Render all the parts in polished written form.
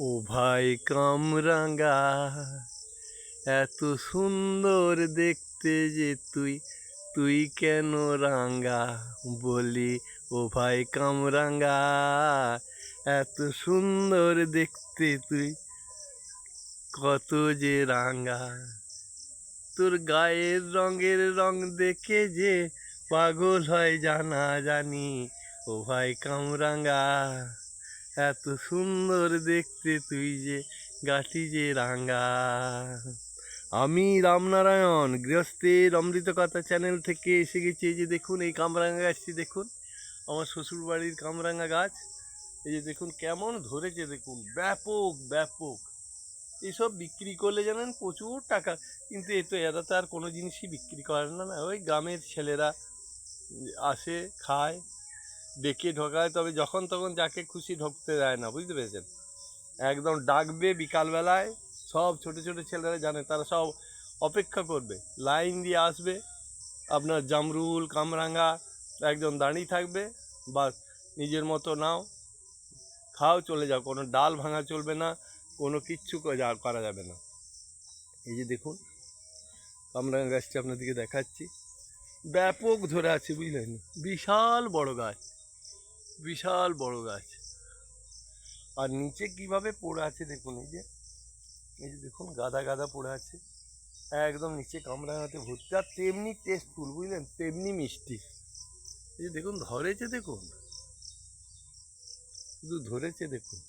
ও ভাই কামরাঙ্গা, এত সুন্দর দেখতে যে তুই, তুই কেন রাঙ্গা? বলি ও ভাই কামরাঙ্গা, এত সুন্দর দেখতে তুই, কত যে রাঙ্গা। তোর গায়ের রঙের রং দেখে যে পাগল হয় জানা জানি। ও ভাই কামরাঙ্গা, এত সুন্দর দেখতে তুই যে, গাটি যে রাঙ্গা। আমি রামনারায়ণ গৃহস্থের অমৃত কথা চ্যানেল থেকে এসে গেছি। এই যে দেখুন, এই কামরাঙ্গা গাছটি দেখুন, আমার শ্বশুর বাড়ির কামরাঙ্গা গাছ। এই যে দেখুন কেমন ধরেছে, দেখুন ব্যাপক ব্যাপক। এসব বিক্রি করলে জানেন প্রচুর টাকা, কিন্তু এরা তো আর কোনো জিনিসই বিক্রি করে না। ওই গ্রামের ছেলেরা আসে, খায়, ডেকে ঢোকায়, তবে যখন তখন যাকে খুশি ঢুকতে দেয় না, বুঝতে পেরেছেন? একদম ডাকবে বিকালবেলায়, সব ছোট ছোট ছেলেরা জানে, তারা সব অপেক্ষা করবে, লাইন দিয়ে আসবে। আপনার জামরুল কামরাঙ্গা একদম দাঁড়িয়ে থাকবে, বা নিজের মতো নাও, খাও, চলে যাও, কোনো ডাল ভাঙা চলবে না, কোনো কিচ্ছু করা যাবে না। এই যে দেখুন কামরাঙ্গা গাছটি আপনাদেরকে দেখাচ্ছি, ব্যাপক ধরে আছে, বুঝলেন? বিশাল বড় গাছ, বিশাল বড় গাছ। আর নিচে কিভাবে পড়ে আছে দেখুন, এই যে দেখুন গাদা গাদা পড়ে আছে একদম নিচে, কামরাঙাতে ভর্তি। আর তেমনি টেস্টফুল, বুঝলেন, তেমনি মিষ্টি। এই যে দেখুন ধরেছে, দেখুন শুধু ধরেছে, দেখুন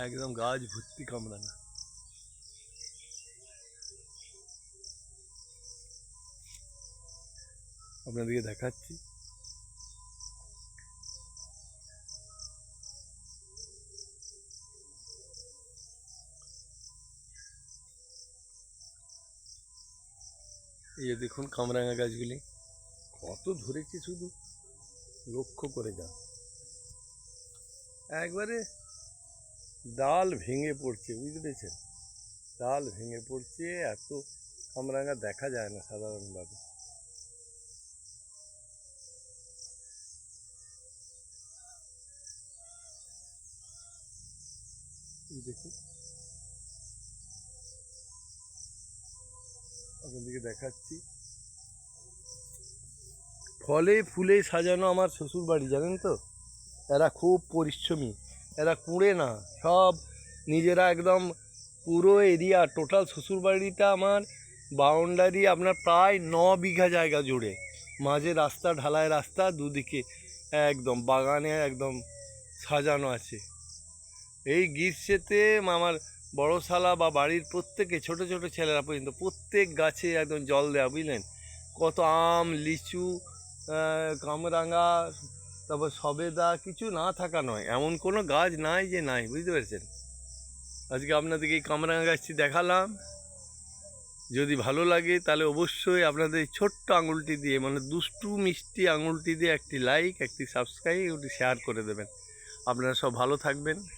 একদম গাছ ভর্তি কামরাঙা। আপনাদেরকে দেখাচ্ছি। এই যে দেখুন কামরাঙা গাছগুলি কত ধরেছে, শুধু লক্ষ্য করে যান। একবারে ডাল ভেঙে পড়ছে, বুঝতে পেরেছেন? ডাল ভেঙে পড়ছে, এত কামরাঙা দেখা যায় না সাধারণভাবে। দেখুন আপনাদেরকে দেখাচ্ছি, ফলে ফুলে সাজানো আমার শ্বশুর বাড়ি, জানেন তো? এরা খুব পরিশ্রমী, এরা কুঁড়ে না, সব নিজেরা একদম পুরো এরিয়া টোটাল শ্বশুরবাড়িটা আমার বাউন্ডারি আপনার প্রায় 9 বিঘা জায়গা জুড়ে, মাঝে রাস্তা, ঢালাই রাস্তা, দুদিকে একদম বাগানে একদম সাজানো আছে। এই গ্রীষ্মেতে আমার বড় শালা বা বাড়ির প্রত্যেকে, ছোট ছোট ছেলেরা পর্যন্ত প্রত্যেক গাছে একদম জল দেওয়া, বুঝলেন? কত আম, লিচু, কামরাঙা, তারপর সবেদা, কিছু না থাকা নয়, এমন কোনো গাছ নাই যে নাই, বুঝতে পেরেছেন? আজকে আপনাদেরকে এই কামরাঙা গাছটি দেখালাম। যদি ভালো লাগে তাহলে অবশ্যই আপনাদের এই ছোট্ট আঙুলটি দিয়ে, মানে দুষ্টু মিষ্টি আঙুলটি দিয়ে একটি লাইক, একটি সাবস্ক্রাইব, একটি শেয়ার করে দেবেন। আপনারা সব ভালো থাকবেন।